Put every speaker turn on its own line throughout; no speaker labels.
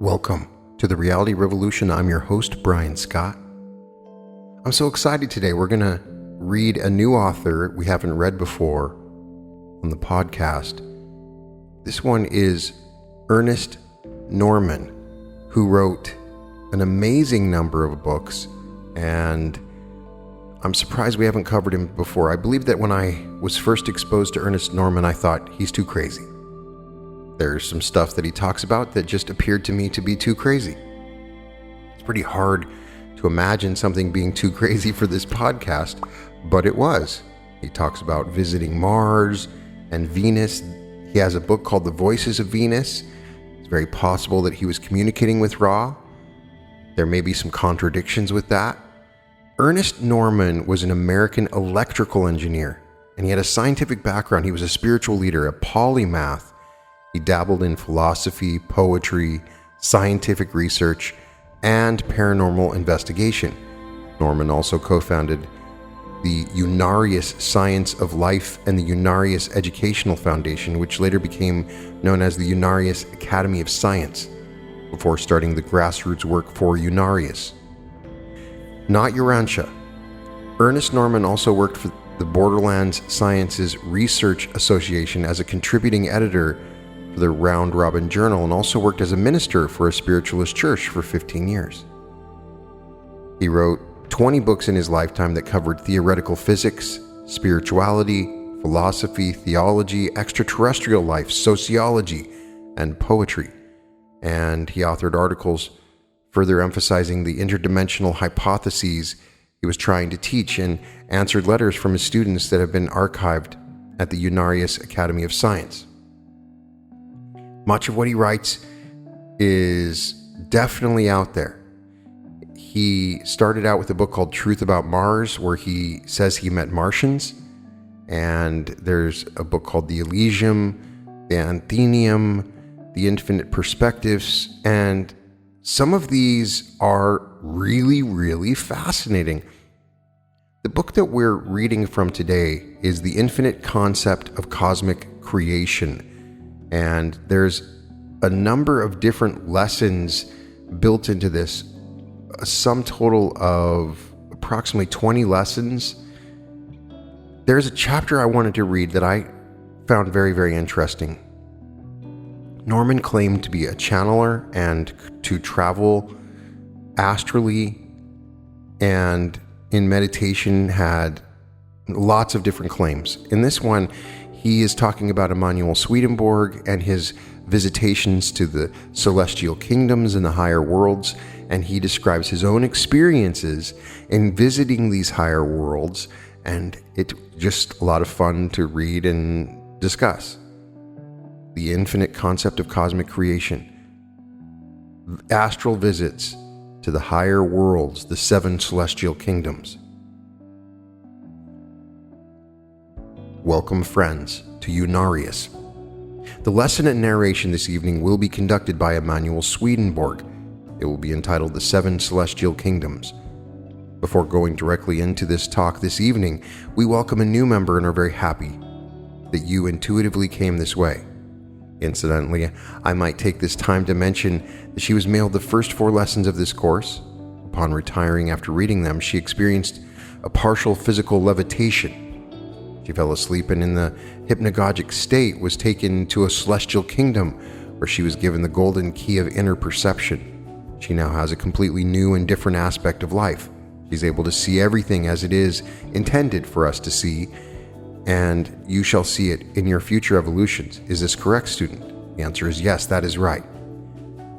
Welcome to the Reality Revolution. I'm your host, Brian Scott. I'm so excited today. We're going to read a new author we haven't read before on the podcast. This one is Ernest Norman, who wrote an amazing number of books, and I'm surprised we haven't covered him before. I believe that when I was first exposed to Ernest Norman, I thought he's too crazy. There's some stuff that he talks about that just appeared to me to be too crazy. It's pretty hard to imagine something being too crazy for this podcast, but it was. He talks about visiting Mars and Venus. He has a book called The Voices of Venus. It's very possible that he was communicating with Ra. There may be some contradictions with that. Ernest Norman was an American electrical engineer, and he had a scientific background. He was a spiritual leader, a polymath. He dabbled in philosophy, poetry, scientific research, and paranormal investigation. Norman also co-founded the Unarius Science of Life and the Unarius Educational Foundation, which later became known as the Unarius Academy of Science, before starting the grassroots work for Unarius. Not Urantia. Ernest Norman also worked for the Borderlands Sciences Research Association as a contributing editor for the Round Robin Journal, and also worked as a minister for a spiritualist church for 15 years. He wrote 20 books in his lifetime that covered theoretical physics, spirituality, philosophy, theology, extraterrestrial life, sociology, and poetry. And he authored articles further emphasizing the interdimensional hypotheses he was trying to teach, and answered letters from his students that have been archived at the Unarius Academy of Science. Much of what he writes is definitely out there. He started out with a book called Truth About Mars, where he says he met Martians. And there's a book called the Elysium, the Athenium, the Infinite Perspectives. And some of these are really, really fascinating. The book that we're reading from today is The Infinite Concept of Cosmic Creation. And there's a number of different lessons built into this, a sum total of approximately 20 lessons. There's a chapter I wanted to read that I found very, very interesting. Norman claimed to be a channeler and to travel astrally, and in meditation had lots of different claims. In this one, he is talking about Emanuel Swedenborg and his visitations to the celestial kingdoms and the higher worlds, and he describes his own experiences in visiting these higher worlds, and it's just a lot of fun to read and discuss. The Infinite Concept of Cosmic Creation. Astral visits to the higher worlds, the 7 celestial kingdoms. Welcome, friends, to Unarius. The lesson and narration this evening will be conducted by Emanuel Swedenborg. It will be entitled The 7 Celestial Kingdoms. Before going directly into this talk this evening, we welcome a new member and are very happy that you intuitively came this way. Incidentally, I might take this time to mention that she was mailed the first 4 lessons of this course. Upon retiring after reading them, she experienced a partial physical levitation. She fell asleep and in the hypnagogic state was taken to a celestial kingdom where she was given the golden key of inner perception. She now has a completely new and different aspect of life. She's able to see everything as it is intended for us to see, and you shall see it in your future evolutions. Is this correct, student? The answer is yes, that is right.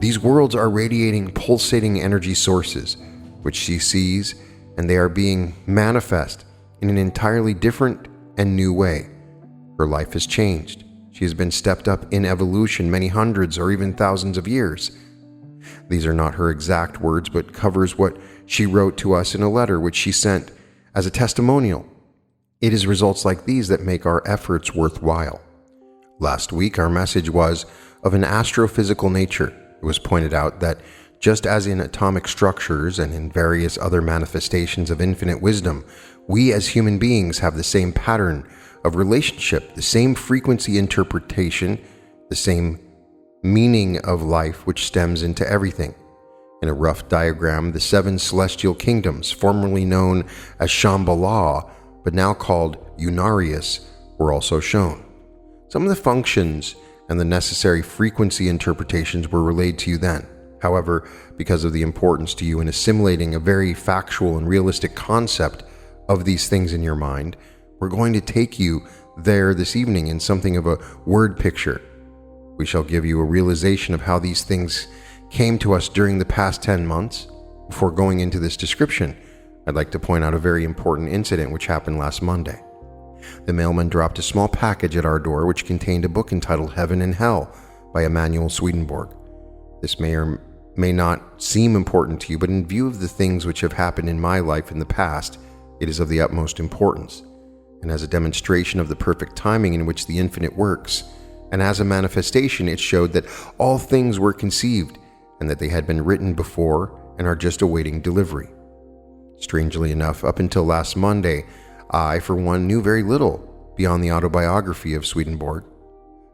These worlds are radiating, pulsating energy sources, which she sees, and they are being manifest in an entirely different and new way. Her life has changed. She has been stepped up in evolution many hundreds or even thousands of years. These are not her exact words, but covers what she wrote to us in a letter which she sent as a testimonial. It is results like these that make our efforts worthwhile. Last week, our message was of an astrophysical nature. It was pointed out that just as in atomic structures and in various other manifestations of infinite wisdom, we as human beings have the same pattern of relationship, the same frequency interpretation, the same meaning of life which stems into everything. In a rough diagram, the 7 celestial kingdoms, formerly known as Shambhala, but now called unarius, were also shown. Some of the functions and the necessary frequency interpretations were relayed to you then. However, because of the importance to you in assimilating a very factual and realistic concept of these things in your mind, we're going to take you there this evening in something of a word picture. We shall give you a realization of how these things came to us during the past 10 months. Before going into this description, I'd like to point out a very important incident which happened last Monday. The mailman dropped a small package at our door which contained a book entitled Heaven and Hell by Emanuel Swedenborg. This may or may not seem important to you, but in view of the things which have happened in my life in the past, it is of the utmost importance. And as a demonstration of the perfect timing in which the infinite works, and as a manifestation, it showed that all things were conceived, and that they had been written before and are just awaiting delivery. Strangely enough, up until last Monday, I, for one, knew very little beyond the autobiography of Swedenborg.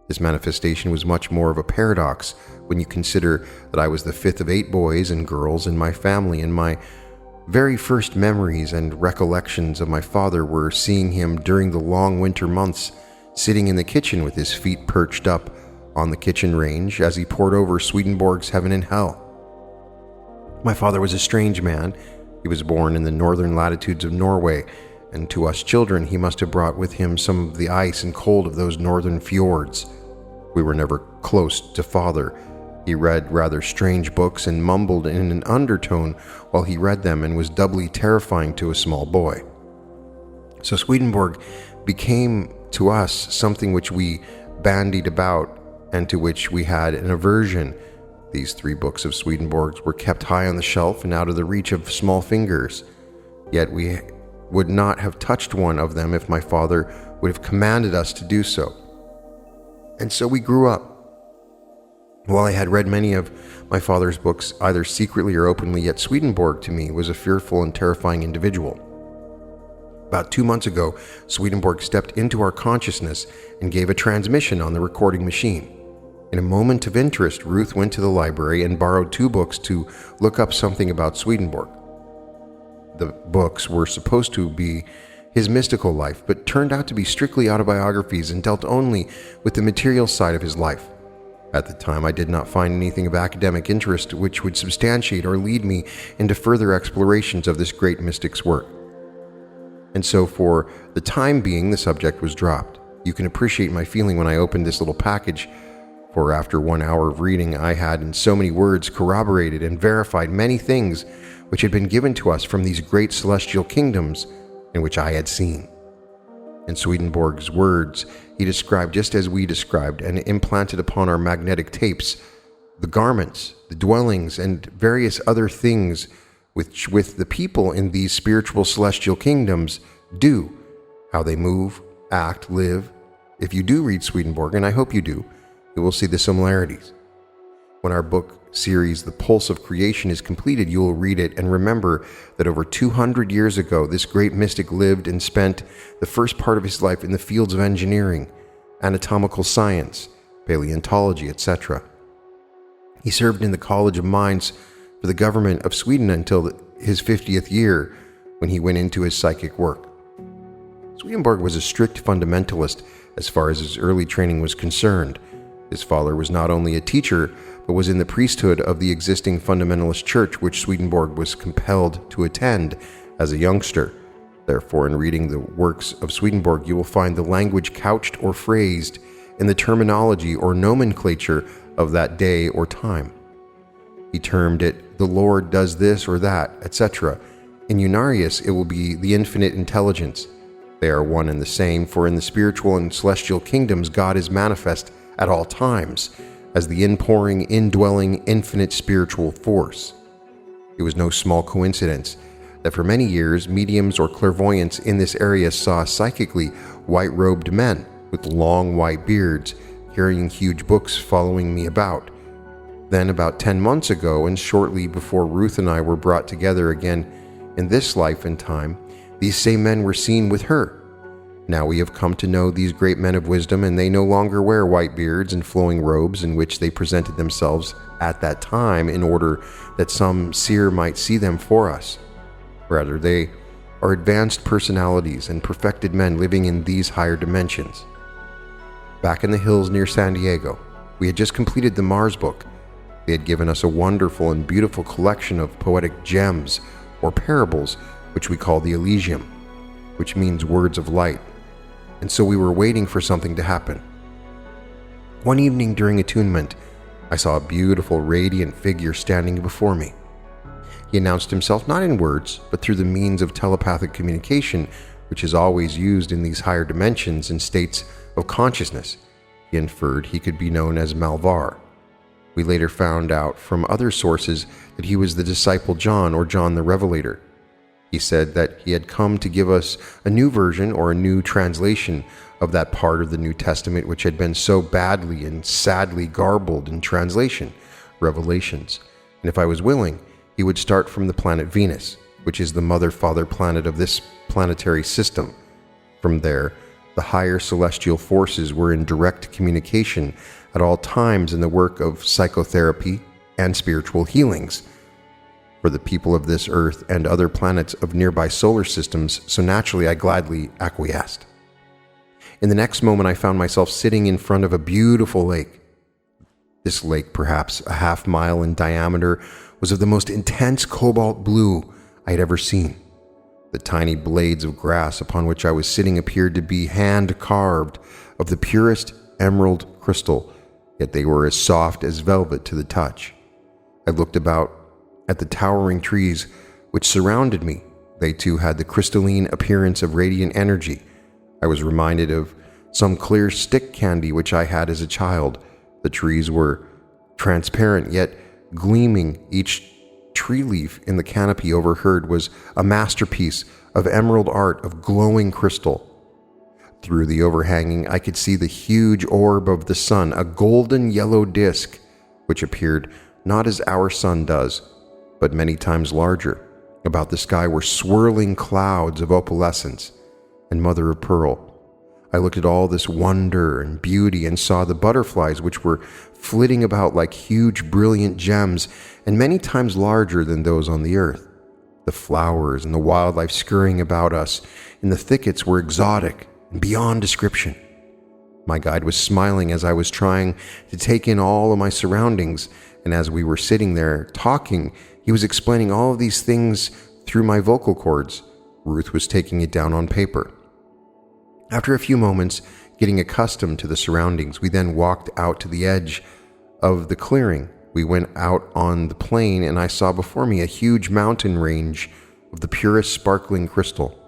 This manifestation was much more of a paradox when you consider that I was the 5th of 8 boys and girls in my family, and my very first memories and recollections of my father were seeing him during the long winter months sitting in the kitchen with his feet perched up on the kitchen range as he pored over Swedenborg's Heaven and Hell. My father was a strange man. He was born in the northern latitudes of Norway, and to us children he must have brought with him some of the ice and cold of those northern fjords. We were never close to father. He read rather strange books and mumbled in an undertone while he read them, and was doubly terrifying to a small boy. So Swedenborg became to us something which we bandied about and to which we had an aversion. These 3 books of Swedenborg's were kept high on the shelf and out of the reach of small fingers. Yet we would not have touched one of them if my father would have commanded us to do so. And so we grew up. While I had read many of my father's books, either secretly or openly, yet Swedenborg to me was a fearful and terrifying individual. About 2 months ago, Swedenborg stepped into our consciousness and gave a transmission on the recording machine. In a moment of interest, Ruth went to the library and borrowed 2 books to look up something about Swedenborg. The books were supposed to be his mystical life, but turned out to be strictly autobiographies and dealt only with the material side of his life. At the time, I did not find anything of academic interest which would substantiate or lead me into further explorations of this great mystic's work. And so for the time being, the subject was dropped. You can appreciate my feeling when I opened this little package, for after 1 hour of reading, I had in so many words corroborated and verified many things which had been given to us from these great celestial kingdoms in which I had seen. In Swedenborg's words, he described just as we described and implanted upon our magnetic tapes the garments, the dwellings, and various other things which with the people in these spiritual celestial kingdoms do, how they move, act, live. If you do read Swedenborg, and I hope you do, you will see the similarities. When our book series, The Pulse of Creation, is completed, you will read it and remember that over 200 years ago, this great mystic lived and spent the first part of his life in the fields of engineering, anatomical science, paleontology, etc. He served in the College of Mines for the government of Sweden until his 50th year, when he went into his psychic work. Swedenborg was a strict fundamentalist as far as his early training was concerned. His father was not only a teacher, but was in the priesthood of the existing fundamentalist church, which Swedenborg was compelled to attend as a youngster. Therefore, in reading the works of Swedenborg, you will find the language couched or phrased in the terminology or nomenclature of that day or time. He termed it, the Lord does this or that, etc. In Unarius, it will be the infinite intelligence. They are one and the same, for in the spiritual and celestial kingdoms, God is manifest at all times as the inpouring, indwelling, infinite spiritual force. It was no small coincidence that for many years, mediums or clairvoyants in this area saw psychically white-robed men with long white beards carrying huge books following me about. Then about 10 months ago, and shortly before Ruth and I were brought together again in this life and time, these same men were seen with her. Now we have come to know these great men of wisdom, and they no longer wear white beards and flowing robes in which they presented themselves at that time in order that some seer might see them for us. Rather, they are advanced personalities and perfected men living in these higher dimensions. Back in the hills near San Diego, we had just completed the Mars book. They had given us a wonderful and beautiful collection of poetic gems or parables, which we call the Elysium, which means words of light. And so we were waiting for something to happen. One evening during attunement, I saw a beautiful, radiant figure standing before me. He announced himself not in words, but through the means of telepathic communication, which is always used in these higher dimensions and states of consciousness. He inferred he could be known as Malvar. We later found out from other sources that he was the disciple John, or John the Revelator. He said that he had come to give us a new version or a new translation of that part of the New Testament which had been so badly and sadly garbled in translation, Revelations. And if I was willing, he would start from the planet Venus, which is the mother-father planet of this planetary system. From there, the higher celestial forces were in direct communication at all times in the work of psychotherapy and spiritual healings for the people of this Earth and other planets of nearby solar systems, so naturally I gladly acquiesced. In the next moment, I found myself sitting in front of a beautiful lake. This lake, perhaps a half-mile in diameter, was of the most intense cobalt blue I had ever seen. The tiny blades of grass upon which I was sitting appeared to be hand-carved of the purest emerald crystal, yet they were as soft as velvet to the touch. I looked about at the towering trees which surrounded me. They too had the crystalline appearance of radiant energy. I was reminded of some clear stick candy which I had as a child. The trees were transparent yet gleaming. Each tree leaf in the canopy overhead was a masterpiece of emerald art of glowing crystal. Through the overhanging, I could see the huge orb of the sun, a golden yellow disk, which appeared not as our sun does, but many times larger. About the sky were swirling clouds of opalescence and mother of pearl. I looked at all this wonder and beauty and saw the butterflies which were flitting about like huge brilliant gems and many times larger than those on the earth. The flowers and the wildlife scurrying about us in the thickets were exotic and beyond description. My guide was smiling as I was trying to take in all of my surroundings, and as we were sitting there talking, he was explaining all of these things through my vocal cords. Ruth was taking it down on paper. After a few moments, getting accustomed to the surroundings, we then walked out to the edge of the clearing. We went out on the plain, and I saw before me a huge mountain range of the purest sparkling crystal.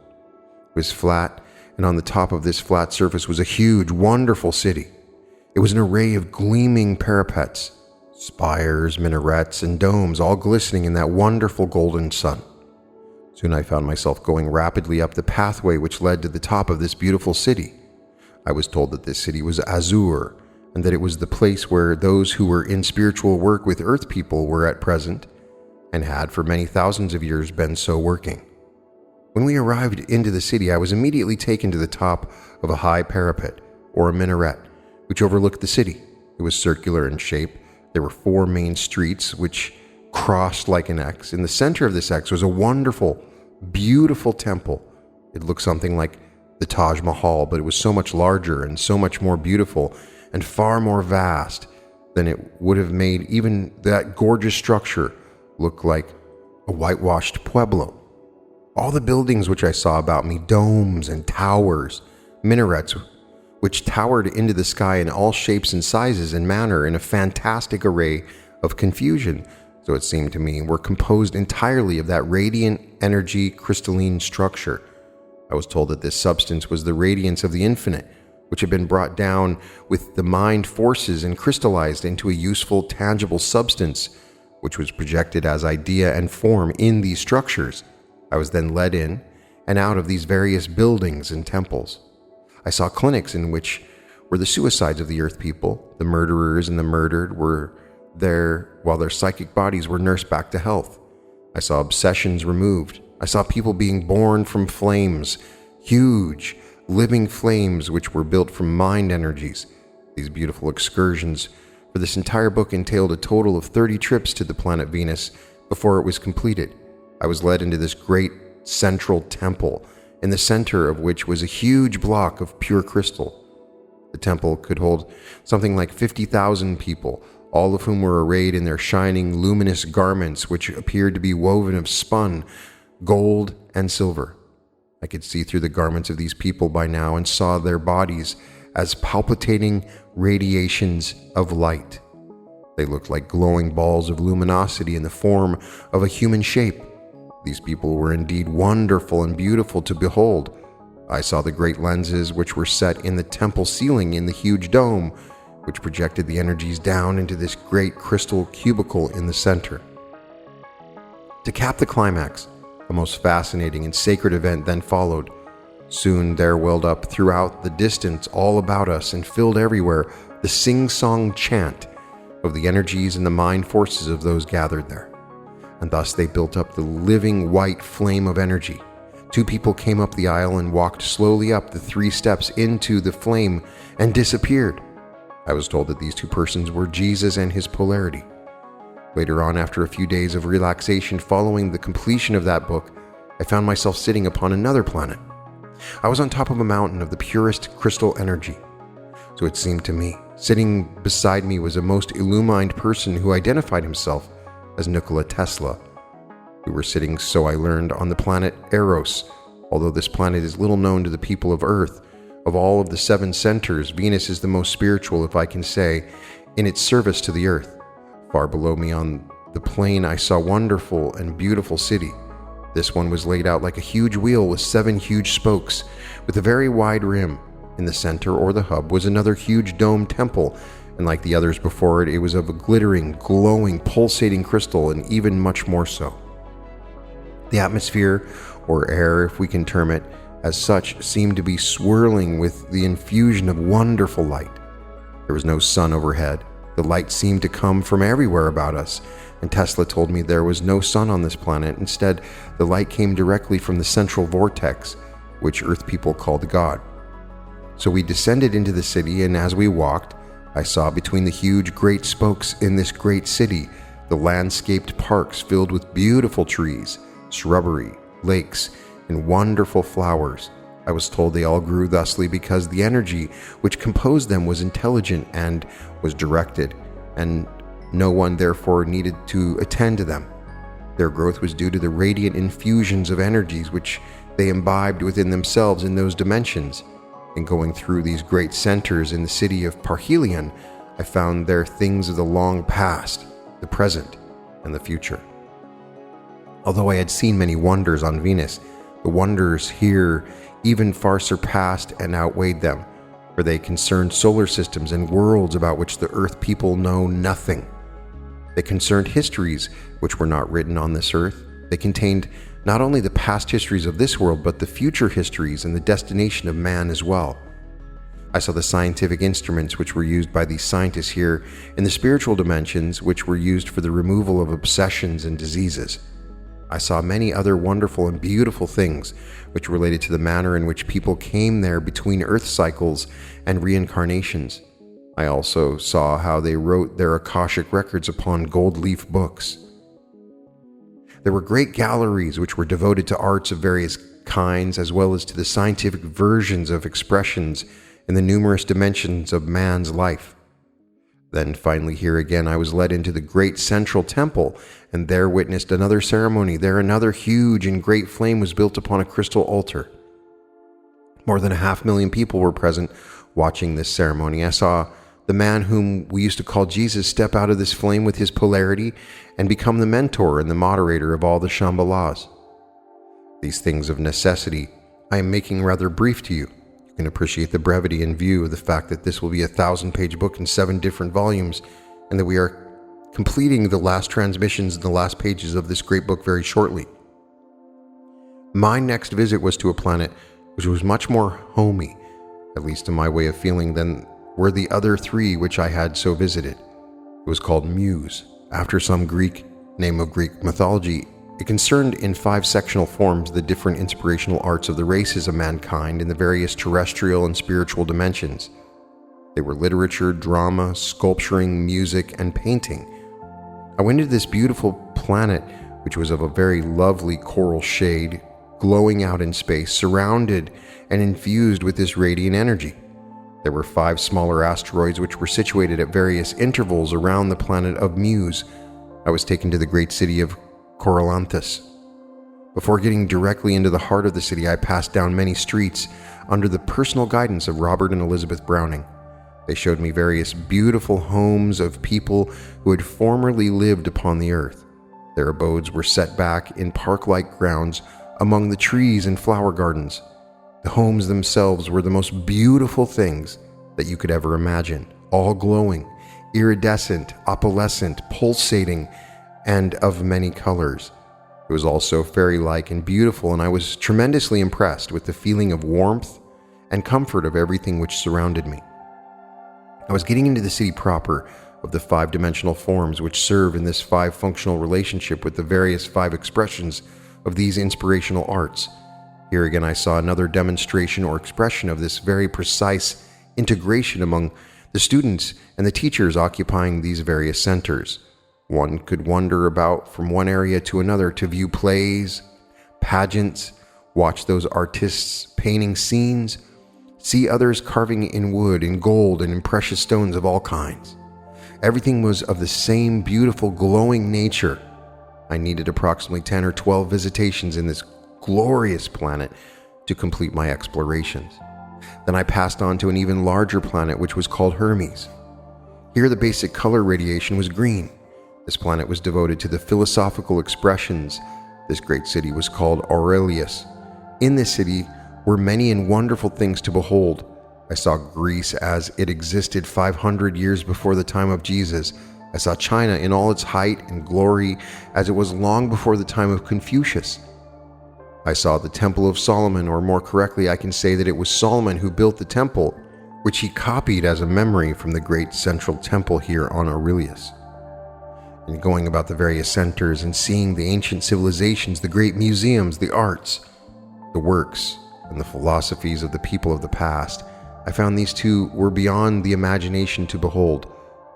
It was flat, and on the top of this flat surface was a huge, wonderful city. It was an array of gleaming parapets, spires, minarets, and domes, all glistening in that wonderful golden sun. Soon I found myself going rapidly up the pathway which led to the top of this beautiful city. I was told that this city was Azure, and that it was the place where those who were in spiritual work with earth people were at present, and had for many thousands of years been so working. When we arrived into the city, I was immediately taken to the top of a high parapet, or a minaret, which overlooked the city. It was circular in shape. There were 4 main streets which crossed like an X. In the center of this X was a wonderful, beautiful temple. It looked something like the Taj Mahal, but it was so much larger and so much more beautiful and far more vast than it would have made even that gorgeous structure look like a whitewashed pueblo. All the buildings which I saw about me, domes and towers, minarets, which towered into the sky in all shapes and sizes and manner in a fantastic array of confusion, so it seemed to me, were composed entirely of that radiant energy crystalline structure. I was told that this substance was the radiance of the infinite, which had been brought down with the mind forces and crystallized into a useful, tangible substance, which was projected as idea and form in these structures. I was then led in and out of these various buildings and temples. I saw clinics in which were the suicides of the earth people. The murderers and the murdered were there while their psychic bodies were nursed back to health. I saw obsessions removed. I saw people being born from flames, huge, living flames which were built from mind energies. These beautiful excursions for this entire book entailed a total of 30 trips to the planet Venus before it was completed. I was led into this great central temple, in the center of which was a huge block of pure crystal. The temple could hold something like 50,000 people, all of whom were arrayed in their shining, luminous garments which appeared to be woven of spun, gold, and silver. I could see through the garments of these people by now and saw their bodies as palpitating radiations of light. They looked like glowing balls of luminosity in the form of a human shape. These people were indeed wonderful and beautiful to behold. I saw the great lenses which were set in the temple ceiling in the huge dome, which projected the energies down into this great crystal cubicle in the center. To cap the climax, a most fascinating and sacred event then followed. Soon there welled up throughout the distance all about us and filled everywhere the sing-song chant of the energies and the mind forces of those gathered there. And thus they built up the living white flame of energy. 2 people came up the aisle and walked slowly up the 3 steps into the flame and disappeared. I was told that these 2 persons were Jesus and his polarity. Later on, after a few days of relaxation following the completion of that book, I found myself sitting upon another planet. I was on top of a mountain of the purest crystal energy. So it seemed to me. Sitting beside me was a most illumined person who identified himself as Nikola Tesla. We were sitting, so I learned, on the planet Eros. Although this planet is little known to the people of Earth, of all of the 7 centers, Venus is the most spiritual, if I can say, in its service to the Earth. Far below me on the plain I saw a wonderful and beautiful city. This one was laid out like a huge wheel with 7 huge spokes, with a very wide rim. In the center, or the hub, was another huge dome temple, and like the others before it, it was of a glittering, glowing, pulsating crystal, and even much more so. The atmosphere, or air if we can term it as such, seemed to be swirling with the infusion of wonderful light. There was no sun overhead. The light seemed to come from everywhere about us, and Tesla told me there was no sun on this planet. Instead, the light came directly from the central vortex, which Earth people called God. So we descended into the city, and as we walked, I saw between the huge great spokes in this great city the landscaped parks filled with beautiful trees, shrubbery, lakes, and wonderful flowers. I was told they all grew thusly because the energy which composed them was intelligent and was directed, and no one therefore needed to attend to them. Their growth was due to the radiant infusions of energies which they imbibed within themselves in those dimensions. In going through these great centers in the city of Parhelion, I found there things of the long past, the present, and the future. Although I had seen many wonders on Venus, the wonders here even far surpassed and outweighed them, for they concerned solar systems and worlds about which the Earth people know nothing. They concerned histories which were not written on this Earth. They contained not only the past histories of this world, but the future histories and the destination of man as well. I saw the scientific instruments which were used by these scientists here, in the spiritual dimensions which were used for the removal of obsessions and diseases. I saw many other wonderful and beautiful things which related to the manner in which people came there between Earth cycles and reincarnations. I also saw how they wrote their Akashic records upon gold leaf books. There were great galleries which were devoted to arts of various kinds, as well as to the scientific versions of expressions in the numerous dimensions of man's life. Then finally here again I was led into the great central temple, and there witnessed another ceremony. There another huge and great flame was built upon a crystal altar. More than 500,000 people were present watching this ceremony. I saw the man whom we used to call Jesus step out of this flame with his polarity and become the mentor and the moderator of all the Shambhalas. These things of necessity I am making rather brief to you. You can appreciate the brevity in view of the fact that this will be a 1,000-page book in 7 different volumes, and that we are completing the last transmissions and the last pages of this great book very shortly. My next visit was to a planet which was much more homey, at least in my way of feeling, than were the other 3 which I had so visited. It was called Muse, after some Greek name of Greek mythology. It concerned in 5 sectional forms the different inspirational arts of the races of mankind in the various terrestrial and spiritual dimensions. They were literature, drama, sculpturing, music, and painting. I went into this beautiful planet, which was of a very lovely coral shade, glowing out in space, surrounded and infused with this radiant energy. There were 5 smaller asteroids which were situated at various intervals around the planet of Muse. I was taken to the great city of Elysium. Before getting directly into the heart of the city, I passed down many streets under the personal guidance of Robert and Elizabeth Browning. They showed me various beautiful homes of people who had formerly lived upon the earth. Their abodes were set back in park-like grounds among the trees and flower gardens. The homes themselves were the most beautiful things that you could ever imagine, all glowing, iridescent, opalescent, pulsating, and of many colors. It was also fairy-like and beautiful, and I was tremendously impressed with the feeling of warmth and comfort of everything which surrounded me. I was getting into the city proper of the 5-dimensional forms which serve in this 5-functional relationship with the various 5 expressions of these inspirational arts. Here again I saw another demonstration or expression of this very precise integration among the students and the teachers occupying these various centers. One could wander about from one area to another to view plays, pageants, watch those artists painting scenes, see others carving in wood, in gold, and in precious stones of all kinds. Everything was of the same beautiful, glowing nature. I needed approximately 10 or 12 visitations in this glorious planet to complete my explorations. Then I passed on to an even larger planet which was called Hermes. Here the basic color radiation was green. This planet was devoted to the philosophical expressions. This great city was called Aurelius. In this city were many and wonderful things to behold. I saw Greece as it existed 500 years before the time of Jesus. I saw China in all its height and glory as it was long before the time of Confucius. I saw the Temple of Solomon, or more correctly, I can say that it was Solomon who built the temple, which he copied as a memory from the great central temple here on Aurelius. And going about the various centers and seeing the ancient civilizations, the great museums, the arts, the works, and the philosophies of the people of the past, I found these two were beyond the imagination to behold.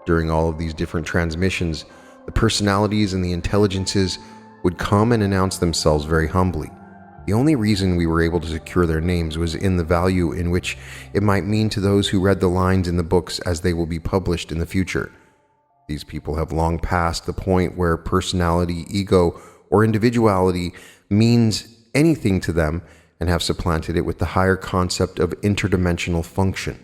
During all of these different transmissions, the personalities and the intelligences would come and announce themselves very humbly. The only reason we were able to secure their names was in the value in which it might mean to those who read the lines in the books as they will be published in the future. These people have long passed the point where personality, ego, or individuality means anything to them and have supplanted it with the higher concept of interdimensional function.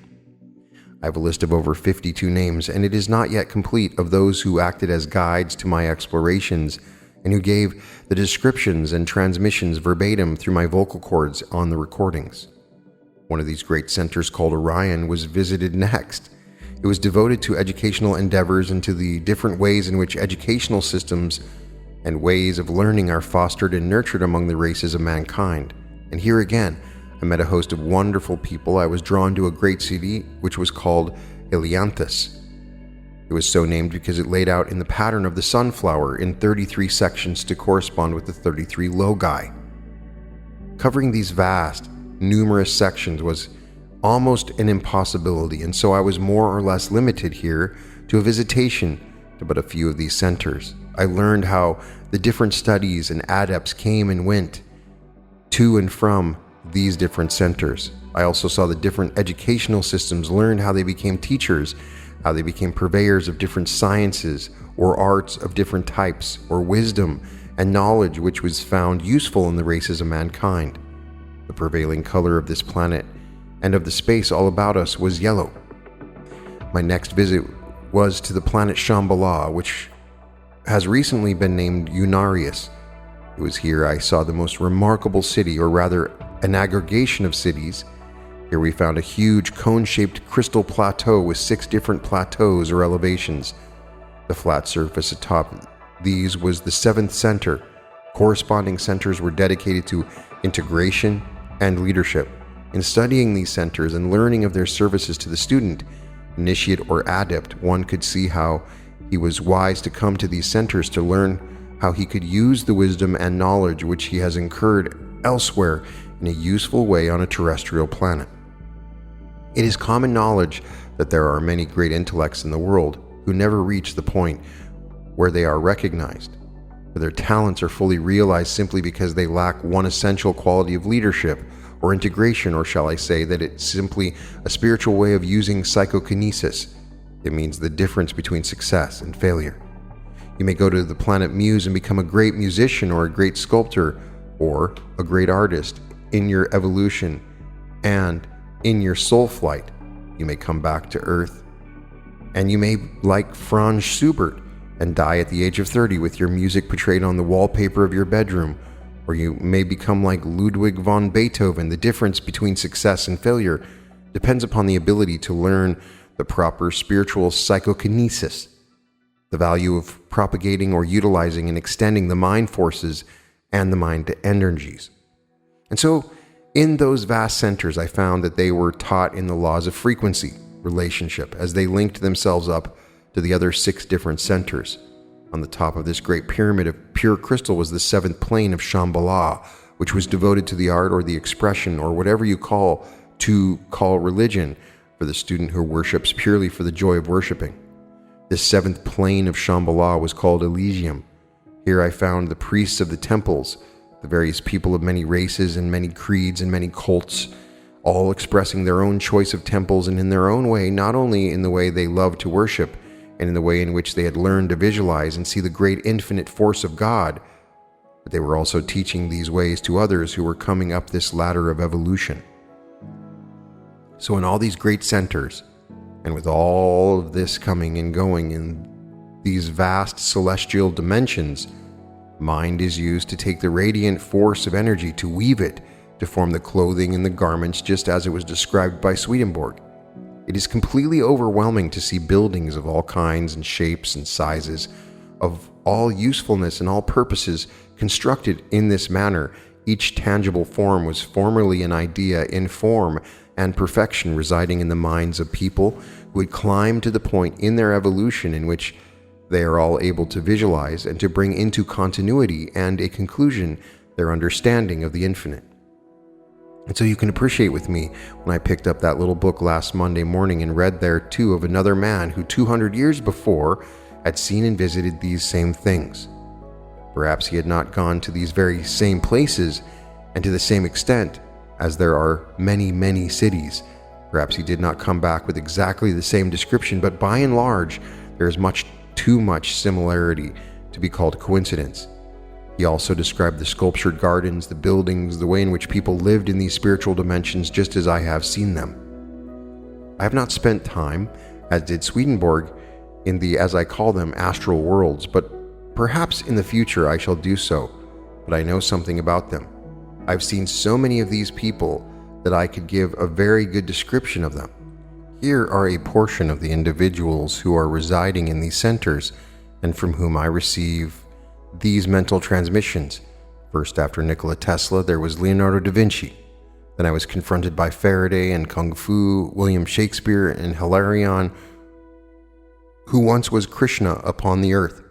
I have a list of over 52 names, and it is not yet complete, of those who acted as guides to my explorations and who gave the descriptions and transmissions verbatim through my vocal cords on the recordings. One of these great centers, called Orion, was visited next. It was devoted to educational endeavors and to the different ways in which educational systems and ways of learning are fostered and nurtured among the races of mankind. And here again, I met a host of wonderful people. I was drawn to a great city which was called Ilianthus. It was so named because it laid out in the pattern of the sunflower in 33 sections to correspond with the 33 logi. Covering these vast, numerous sections was almost an impossibility, and so I was more or less limited here to a visitation to but a few of these centers. I learned how the different studies and adepts came and went to and from these different centers. I also saw the different educational systems, learned how they became teachers, how they became purveyors of different sciences or arts of different types, or wisdom and knowledge which was found useful in the races of mankind. The prevailing color of this planet and of the space all about us was yellow. My next visit was to the planet Shambhala, which has recently been named Unarius. It was here I saw the most remarkable city, or rather an aggregation of cities. Here we found a huge cone-shaped crystal plateau with 6 different plateaus or elevations. The flat surface atop these was the 7th center. Corresponding centers were dedicated to integration and leadership. In studying these centers and learning of their services to the student, initiate or adept, one could see how he was wise to come to these centers to learn how he could use the wisdom and knowledge which he has incurred elsewhere in a useful way on a terrestrial planet. It is common knowledge that there are many great intellects in the world who never reach the point where they are recognized, where their talents are fully realized simply because they lack one essential quality of leadership or integration, or shall I say that it's simply a spiritual way of using psychokinesis. It means the difference between success and failure. You may go to the planet Muse and become a great musician or a great sculptor or a great artist in your evolution, and in your soul flight, you may come back to Earth, and you may, like Franz Schubert, and die at the age of 30 with your music portrayed on the wallpaper of your bedroom, or you may become like Ludwig von Beethoven. The difference between success and failure depends upon the ability to learn the proper spiritual psychokinesis, the value of propagating or utilizing and extending the mind forces and the mind energies. And so, in those vast centers, I found that they were taught in the laws of frequency, relationship, as they linked themselves up to the other 6 different centers. On the top of this great pyramid of pure crystal was the 7th plane of Shambhala, which was devoted to the art or the expression or whatever you call religion for the student who worships purely for the joy of worshiping. This 7th plane of Shambhala was called Elysium. Here I found the priests of the temples, the various people of many races and many creeds and many cults, all expressing their own choice of temples and in their own way, not only in the way they loved to worship and in the way in which they had learned to visualize and see the great infinite force of God, but they were also teaching these ways to others who were coming up this ladder of evolution. So in all these great centers, and with all of this coming and going in these vast celestial dimensions, mind is used to take the radiant force of energy to weave it to form the clothing and the garments just as it was described by Swedenborg. It is completely overwhelming to see buildings of all kinds and shapes and sizes, of all usefulness and all purposes, constructed in this manner. Each tangible form was formerly an idea in form and perfection residing in the minds of people who had climbed to the point in their evolution in which they are all able to visualize and to bring into continuity and a conclusion their understanding of the infinite. And so you can appreciate with me when I picked up that little book last Monday morning and read there too of another man who 200 years before had seen and visited these same things. Perhaps he had not gone to these very same places and to the same extent, as there are many, many cities. Perhaps he did not come back with exactly the same description, but by and large, there is too much similarity to be called coincidence. He also described the sculptured gardens, the buildings, the way in which people lived in these spiritual dimensions just as I have seen them. I have not spent time, as did Swedenborg, in the, as I call them, astral worlds, but perhaps in the future I shall do so, but I know something about them. I've seen so many of these people that I could give a very good description of them. Here are a portion of the individuals who are residing in these centers and from whom I receive these mental transmissions. First, after Nikola Tesla, there was Leonardo da Vinci. Then I was confronted by Faraday and Kung Fu, William Shakespeare and Hilarion, who once was Krishna upon the earth.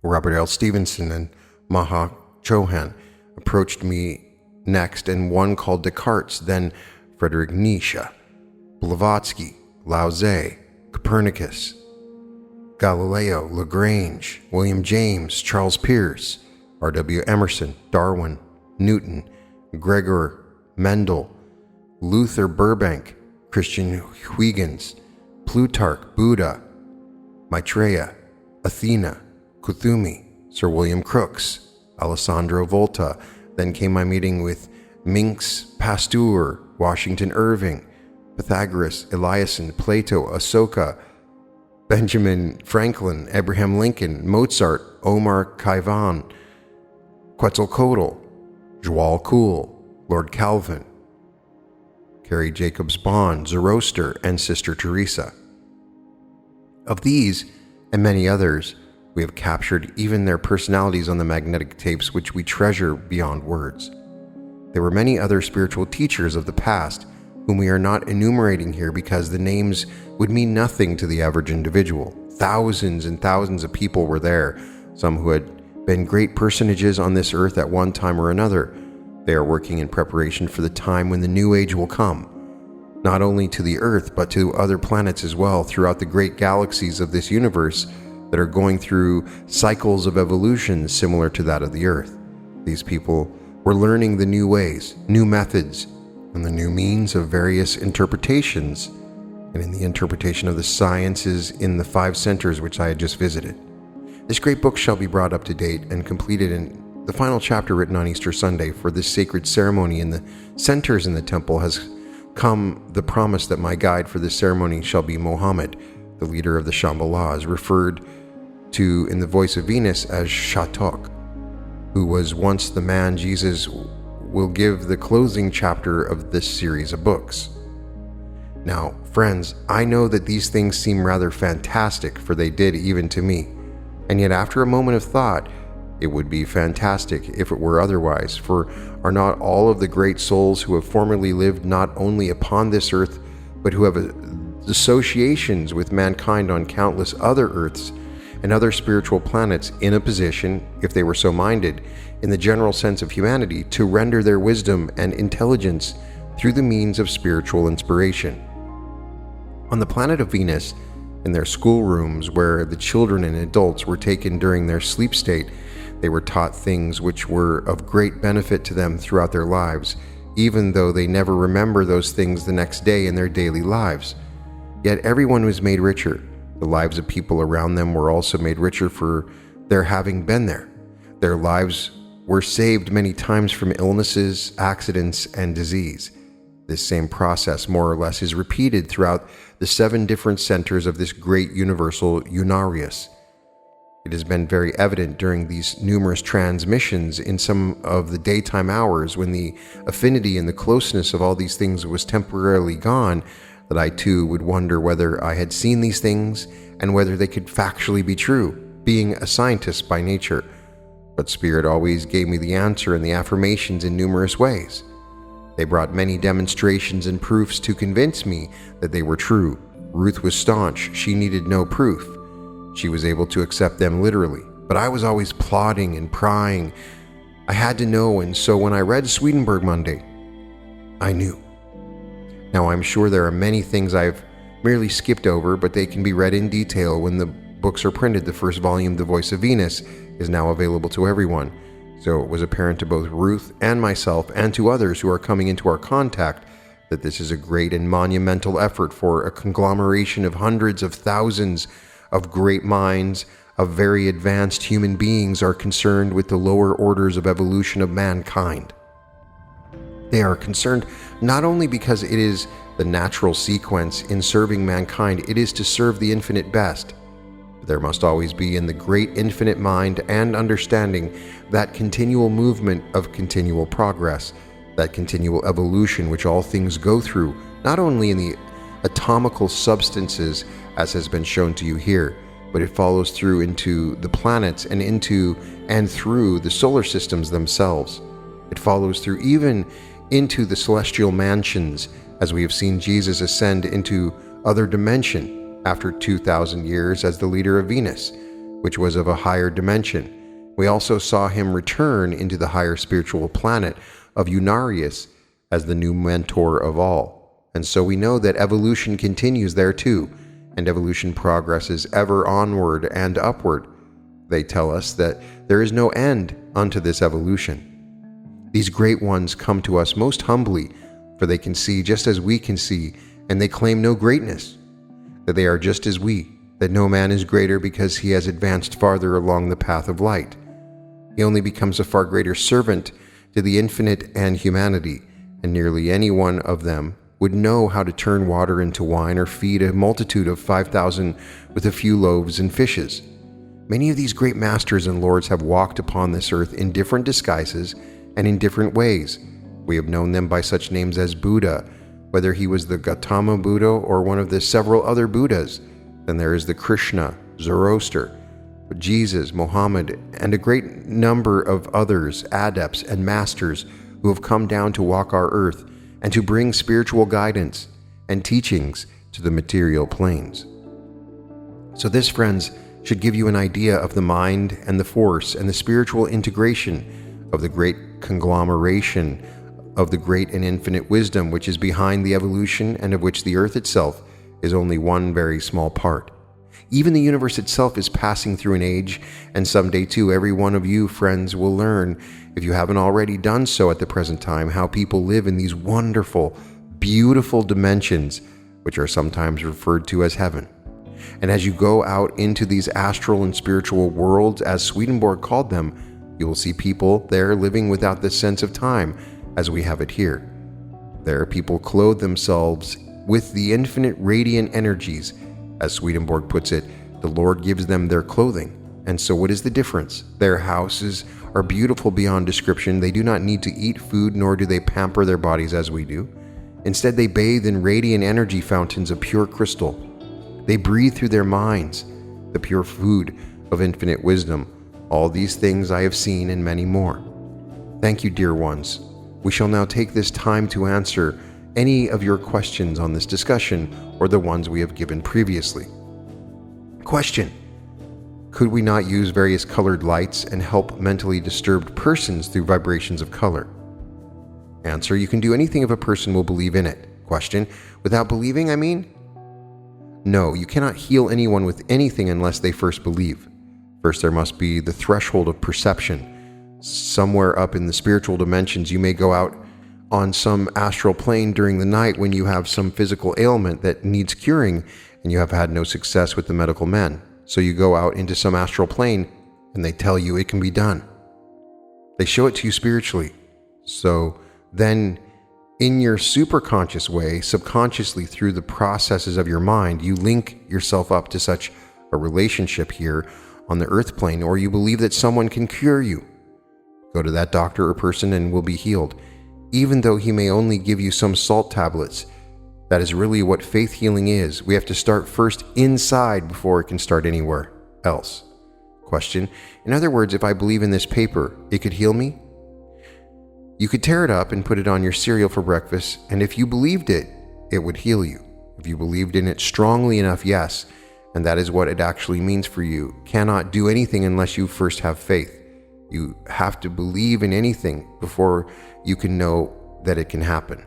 Robert L. Stevenson and Maha Chohan approached me next, and one called Descartes, then Friedrich Nietzsche, Blavatsky, Lao Tse, Copernicus, Galileo, Lagrange, William James, Charles Peirce, R.W. Emerson, Darwin, Newton, Gregor Mendel, Luther Burbank, Christian Huygens, Plutarch, Buddha, Maitreya, Athena, Kuthumi, Sir William Crookes, Alessandro Volta. Then came my meeting with Minx Pasteur, Washington Irving, Pythagoras, Eliason, Plato, Ahsoka, Benjamin Franklin, Abraham Lincoln, Mozart, Omar Khayyam, Quetzalcoatl, Joel Kuhl, Lord Calvin, Carrie Jacobs Bond, Zoroaster, and Sister Teresa. Of these, and many others, we have captured even their personalities on the magnetic tapes which we treasure beyond words. There were many other spiritual teachers of the past whom we are not enumerating here because the names would mean nothing to the average individual. Thousands and thousands of people were there, some who had been great personages on this earth at one time or another. They are working in preparation for the time when the new age will come, not only to the earth, but to other planets as well, throughout the great galaxies of this universe that are going through cycles of evolution similar to that of the earth. These people were learning the new ways, new methods, and the new means of various interpretations, and in the interpretation of the sciences in the 5 centers which I had just visited. This great book shall be brought up to date and completed in the final chapter written on Easter Sunday. For this sacred ceremony in the centers in the temple has come the promise that my guide for this ceremony shall be Mohammed, the leader of the Shambhala, referred to in the voice of Venus as Shatok, who was once the man Jesus will give the closing chapter of this series of books. Now, friends, I know that these things seem rather fantastic, for they did even to me. And yet after a moment of thought, it would be fantastic if it were otherwise, for are not all of the great souls who have formerly lived not only upon this earth, but who have associations with mankind on countless other earths and other spiritual planets in a position, if they were so minded, in the general sense of humanity, to render their wisdom and intelligence through the means of spiritual inspiration? On the planet of Venus, in their schoolrooms where the children and adults were taken during their sleep state, they were taught things which were of great benefit to them throughout their lives, even though they never remember those things the next day in their daily lives. Yet everyone was made richer. The lives of people around them were also made richer for their having been there. Their lives were saved many times from illnesses, accidents, and disease. This same process, more or less, is repeated throughout the 7 different centers of this great universal unarius. It has been very evident during these numerous transmissions in some of the daytime hours, when the affinity and the closeness of all these things was temporarily gone, that I too would wonder whether I had seen these things and whether they could factually be true, being a scientist by nature. But Spirit always gave me the answer and the affirmations in numerous ways. They brought many demonstrations and proofs to convince me that they were true. Ruth was staunch. She needed no proof. She was able to accept them literally. But I was always plodding and prying. I had to know, and so when I read Swedenborg Monday, I knew. Now, I'm sure there are many things I've merely skipped over, but they can be read in detail when the books are printed. The first volume, The Voice of Venus, is now available to everyone. So it was apparent to both Ruth and myself, and to others who are coming into our contact, that this is a great and monumental effort for a conglomeration of hundreds of thousands of great minds, of very advanced human beings are concerned with the lower orders of evolution of mankind. They are concerned not only because it is the natural sequence in serving mankind, it is to serve the infinite best. There must always be in the great infinite mind and understanding that continual movement of continual progress, that continual evolution which all things go through, not only in the atomical substances as has been shown to you here, but it follows through into the planets and into and through the solar systems themselves. It follows through even into the celestial mansions, as we have seen Jesus ascend into other dimension after 2,000 years as the leader of Venus, which was of a higher dimension. We also saw him return into the higher spiritual planet of Unarius as the new mentor of all. And so we know that evolution continues there too, and evolution progresses ever onward and upward. They tell us that there is no end unto this evolution. These great ones come to us most humbly, for they can see just as we can see, and they claim no greatness, that they are just as we, that no man is greater because he has advanced farther along the path of light. He only becomes a far greater servant to the infinite and humanity, and nearly any one of them would know how to turn water into wine or feed a multitude of 5,000 with a few loaves and fishes. Many of these great masters and lords have walked upon this earth in different disguises and in different ways. We have known them by such names as Buddha, whether he was the Gautama Buddha or one of the several other Buddhas. Then there is the Krishna, Zoroaster, Jesus, Mohammed, and a great number of others, adepts and masters who have come down to walk our earth and to bring spiritual guidance and teachings to the material planes. So this, friends, should give you an idea of the mind and the force and the spiritual integration of the great conglomeration of the great and infinite wisdom which is behind the evolution and of which the earth itself is only one very small part. Even the universe itself is passing through an age, and someday too every one of you, friends, will learn, if you haven't already done so at the present time, how people live in these wonderful, beautiful dimensions, which are sometimes referred to as heaven. And as you go out into these astral and spiritual worlds, as Swedenborg called them, you will see people there living without the sense of time, as we have it here. There, people clothe themselves with the infinite radiant energies. As Swedenborg puts it, the Lord gives them their clothing. And so what is the difference? Their houses are beautiful beyond description. They do not need to eat food, nor do they pamper their bodies as we do. Instead, they bathe in radiant energy fountains of pure crystal. They breathe through their minds the pure food of infinite wisdom. All these things I have seen and many more. Thank you, dear ones. We shall now take this time to answer any of your questions on this discussion or the ones we have given previously. Question: could we not use various colored lights and help mentally disturbed persons through vibrations of color? Answer: you can do anything if a person will believe in it. Question: without believing, I mean? No, you cannot heal anyone with anything unless they first believe. First, there must be the threshold of perception. Somewhere up in the spiritual dimensions, you may go out on some astral plane during the night when you have some physical ailment that needs curing and you have had no success with the medical men. So you go out into some astral plane and they tell you it can be done. They show it to you spiritually. So then in your superconscious way, subconsciously through the processes of your mind, you link yourself up to such a relationship here on the earth plane, or you believe that someone can cure you. Go to that doctor or person and will be healed. Even though he may only give you some salt tablets, that is really what faith healing is. We have to start first inside before it can start anywhere else. Question: in other words, if I believe in this paper, it could heal me? You could tear it up and put it on your cereal for breakfast, and if you believed it, it would heal you. If you believed in it strongly enough, yes, and that is what it actually means for you. Cannot do anything unless you first have faith. You have to believe in anything before you can know that it can happen.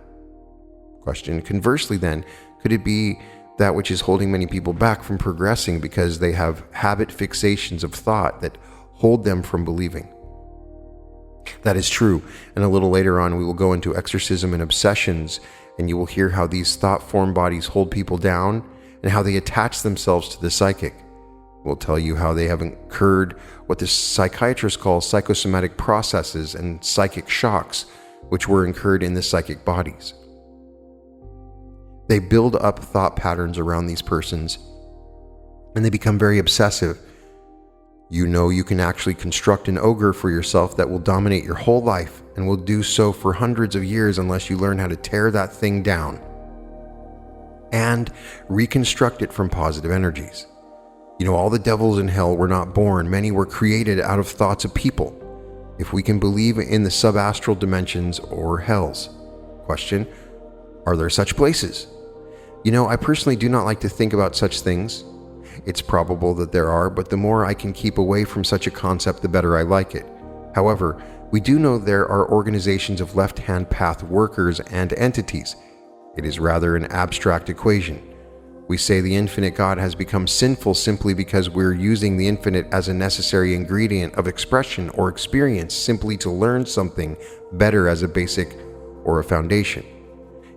Question: conversely then, could it be that which is holding many people back from progressing because they have habit fixations of thought that hold them from believing? That is true, and a little later on we will go into exorcism and obsessions, and you will hear how these thought form bodies hold people down and how they attach themselves to the psychic. We'll tell you how they have incurred what the psychiatrists call psychosomatic processes and psychic shocks, which were incurred in the psychic bodies. They build up thought patterns around these persons, and they become very obsessive. You know you can actually construct an ogre for yourself that will dominate your whole life, and will do so for hundreds of years unless you learn how to tear that thing down and reconstruct it from positive energies. You know, all the devils in hell were not born. Many were created out of thoughts of people. If we can believe in the subastral dimensions or hells. Question: are there such places? You know, I personally do not like to think about such things. It's probable that there are, but the more I can keep away from such a concept, the better I like it. However, we do know there are organizations of left-hand path workers and entities. It is rather an abstract equation. We say the infinite God has become sinful simply because we're using the infinite as a necessary ingredient of expression or experience simply to learn something better as a basic or a foundation.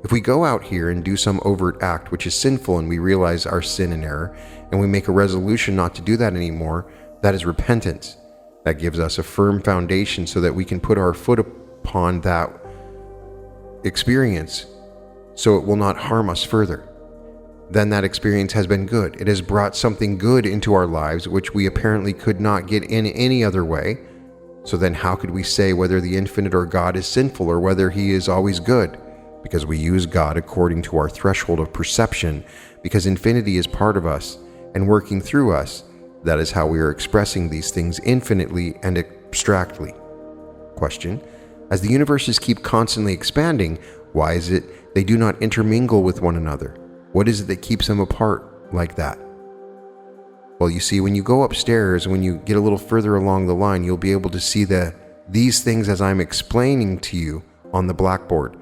If we go out here and do some overt act which is sinful and we realize our sin and error, and we make a resolution not to do that anymore, that is repentance. That gives us a firm foundation so that we can put our foot upon that experience so it will not harm us further. Then that experience has been good. It has brought something good into our lives which we apparently could not get in any other way. So then how could we say whether the infinite or God is sinful or whether he is always good? Because we use God according to our threshold of perception, because infinity is part of us and working through us. That is how we are expressing these things infinitely and abstractly. Question: as the universes keep constantly expanding, why is it they do not intermingle with one another? What is it that keeps them apart like that? Well, you see, when you go upstairs, when you get a little further along the line, you'll be able to see these things as I'm explaining to you on the blackboard.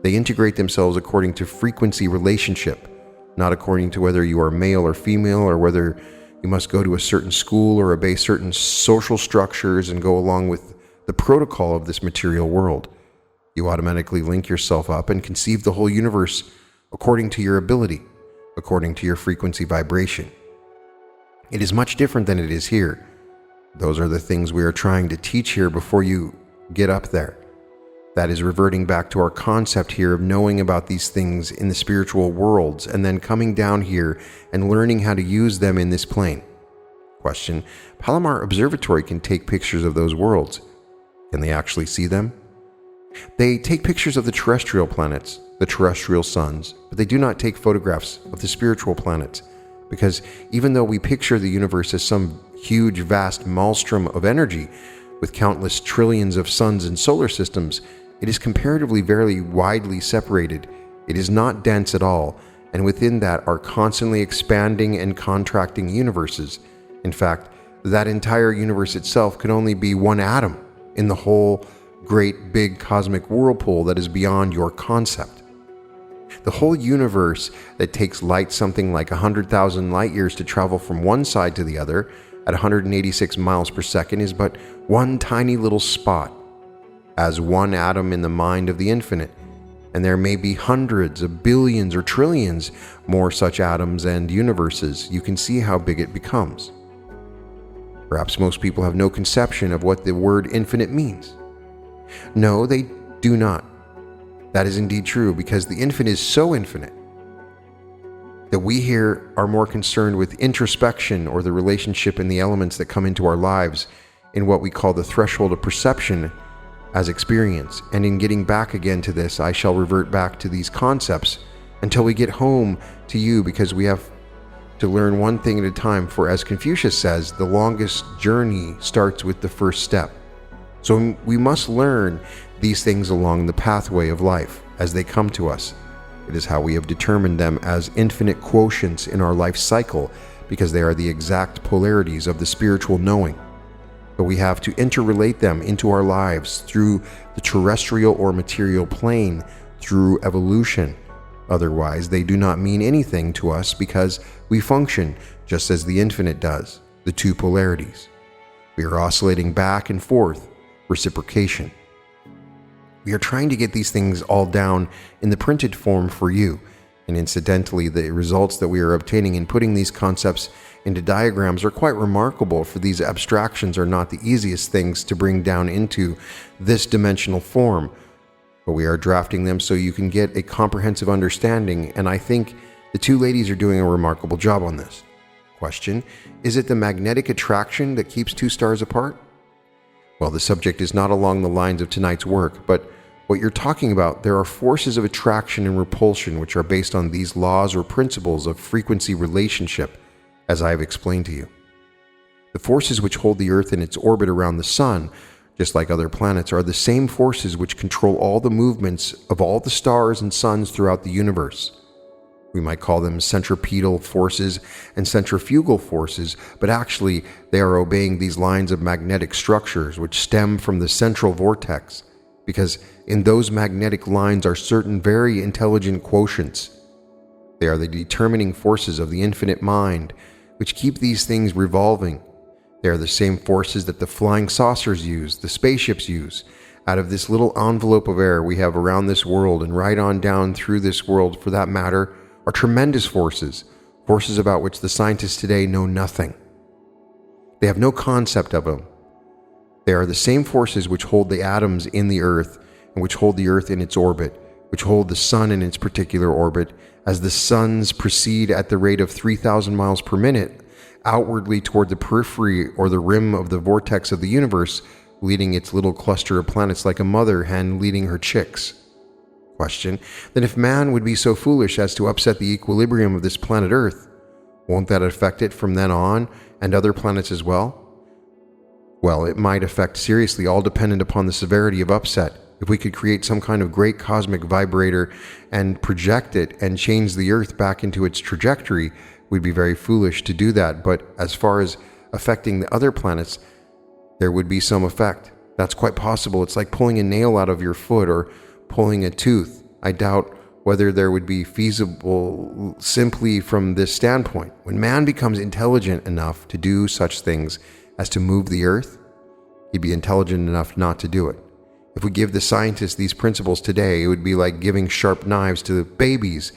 They integrate themselves according to frequency relationship, not according to whether you are male or female, or whether you must go to a certain school or obey certain social structures and go along with the protocol of this material world. You automatically link yourself up and conceive the whole universe according to your ability, according to your frequency vibration. It is much different than it is here. Those are the things we are trying to teach here before you get up there. That is reverting back to our concept here of knowing about these things in the spiritual worlds and then coming down here and learning how to use them in this plane. Question: Palomar Observatory can take pictures of those worlds. Can they actually see them? They take pictures of the terrestrial planets, the terrestrial suns, but they do not take photographs of the spiritual planets, because even though we picture the universe as some huge, vast maelstrom of energy with countless trillions of suns and solar systems, it is comparatively very widely separated. It is not dense at all, and within that are constantly expanding and contracting universes. In fact, that entire universe itself could only be one atom in the whole great big cosmic whirlpool that is beyond your concept. The whole universe that takes light something like 100,000 light years to travel from one side to the other at 186 miles per second is but one tiny little spot, as one atom in the mind of the infinite, and there may be hundreds of billions or trillions more such atoms and universes. You can see how big it becomes. Perhaps most people have no conception of what the word infinite means. No, they do not. That is indeed true, because the infinite is so infinite that we here are more concerned with introspection, or the relationship in the elements that come into our lives in what we call the threshold of perception as experience. And in getting back again to this, I shall revert back to these concepts until we get home to you, because we have to learn one thing at a time. For as Confucius says, the longest journey starts with the first step. So we must learn these things along the pathway of life as they come to us. It is how we have determined them as infinite quotients in our life cycle, because they are the exact polarities of the spiritual knowing. But we have to interrelate them into our lives through the terrestrial or material plane, through evolution. Otherwise, they do not mean anything to us, because we function just as the infinite does, the two polarities. We are oscillating back and forth, reciprocation. We are trying to get these things all down in the printed form for you, and incidentally, the results that we are obtaining in putting these concepts into diagrams are quite remarkable, for these abstractions are not the easiest things to bring down into this dimensional form, but we are drafting them so you can get a comprehensive understanding, and I think the two ladies are doing a remarkable job on this. Question: is it the magnetic attraction that keeps two stars apart? Well, the subject is not along the lines of tonight's work, but what you're talking about, there are forces of attraction and repulsion which are based on these laws or principles of frequency relationship, as I have explained to you. The forces which hold the Earth in its orbit around the Sun, just like other planets, are the same forces which control all the movements of all the stars and suns throughout the universe. We might call them centripetal forces and centrifugal forces, but actually they are obeying these lines of magnetic structures which stem from the central vortex, because in those magnetic lines are certain very intelligent quotients. They are the determining forces of the infinite mind, which keep these things revolving. They are the same forces that the flying saucers use, the spaceships use. Out of this little envelope of air we have around this world, and right on down through this world for that matter, are tremendous forces, forces about which the scientists today know nothing. They have no concept of them. They are the same forces which hold the atoms in the Earth, and which hold the Earth in its orbit, which hold the Sun in its particular orbit, as the suns proceed at the rate of 3,000 miles per minute, outwardly toward the periphery or the rim of the vortex of the universe, leading its little cluster of planets like a mother hen leading her chicks. Question: then if man would be so foolish as to upset the equilibrium of this planet Earth, won't that affect it from then on, and other planets as well? Well, it might affect seriously, all dependent upon the severity of upset. If we could create some kind of great cosmic vibrator and project it and change the Earth back into its trajectory, we'd be very foolish to do that. But as far as affecting the other planets, there would be some effect. That's quite possible. It's like pulling a nail out of your foot or pulling a tooth. I doubt whether there would be feasible simply from this standpoint. When man becomes intelligent enough to do such things as to move the Earth, he'd be intelligent enough not to do it. If we give the scientists these principles today, it would be like giving sharp knives to babies,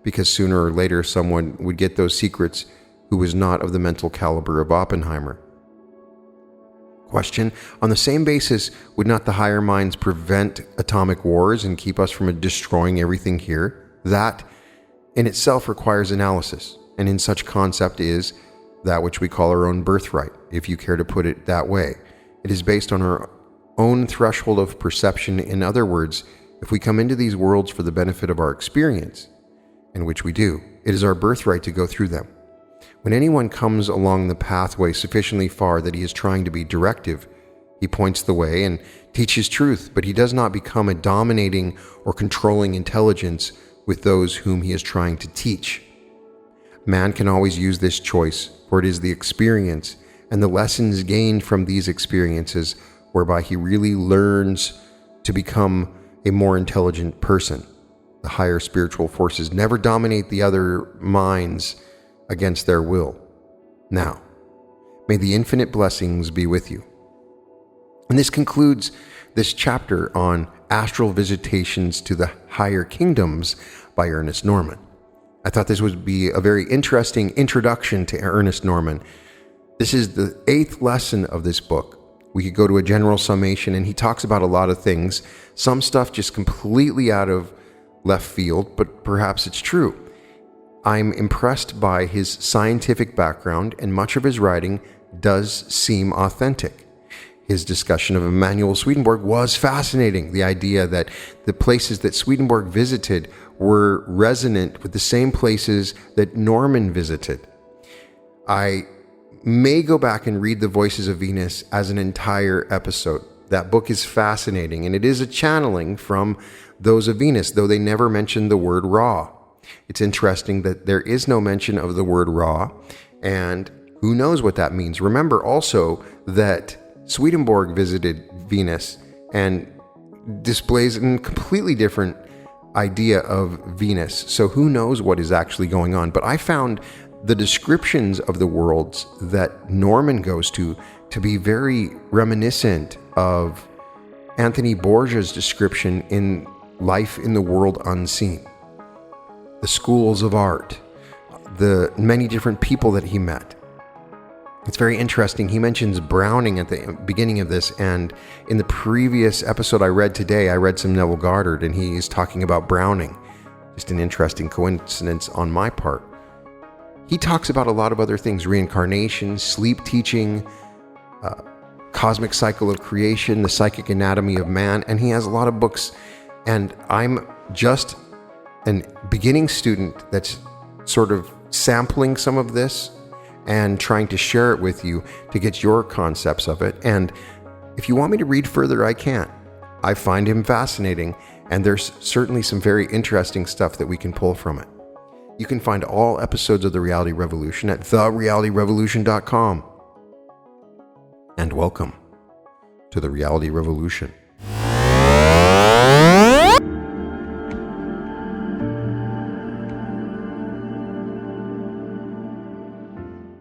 because sooner or later someone would get those secrets who was not of the mental caliber of Oppenheimer. Question: on the same basis, would not the higher minds prevent atomic wars and keep us from destroying everything here? That in itself requires analysis, and in such concept is that which we call our own birthright, if you care to put it that way. It is based on our own threshold of perception. In other words, if we come into these worlds for the benefit of our experience, in which we do, it is our birthright to go through them. When anyone comes along the pathway sufficiently far that he is trying to be directive, he points the way and teaches truth, but he does not become a dominating or controlling intelligence with those whom he is trying to teach. Man can always use this choice, for it is the experience and the lessons gained from these experiences whereby he really learns to become a more intelligent person. The higher spiritual forces never dominate the other minds against their will. Now, may the infinite blessings be with you. And this concludes this chapter on Astral Visitations to the Higher Kingdoms by Ernest Norman. I thought this would be a very interesting introduction to Ernest Norman. This is the 8th lesson of this book. We could go to a general summation, and he talks about a lot of things. Some stuff just completely out of left field, but perhaps it's true. I'm impressed by his scientific background, and much of his writing does seem authentic. His discussion of Emanuel Swedenborg was fascinating. The idea that the places that Swedenborg visited were resonant with the same places that Norman visited. I may go back and read The Voices of Venus as an entire episode. That book is fascinating, and it is a channeling from those of Venus, though they never mention the word Ra. It's interesting that there is no mention of the word Ra, and who knows what that means. Remember also that Swedenborg visited Venus and displays a completely different idea of Venus, so who knows what is actually going on. But I found the descriptions of the worlds that Norman goes to be very reminiscent of Anthony Borgia's description in Life in the World Unseen. The schools of art, the many different people that he met. It's very interesting. He mentions Browning at the beginning of this, and in the previous episode I read today, I read some Neville Goddard, and he's talking about Browning. Just an interesting coincidence on my part. He talks about a lot of other things: reincarnation, sleep teaching, cosmic cycle of creation, the psychic anatomy of man, and he has a lot of books. And I'm just a beginning student that's sort of sampling some of this and trying to share it with you to get your concepts of it. And if you want me to read further, I can. I find him fascinating, and there's certainly some very interesting stuff that we can pull from it. You can find all episodes of The Reality Revolution at therealityrevolution.com. And welcome to The Reality Revolution.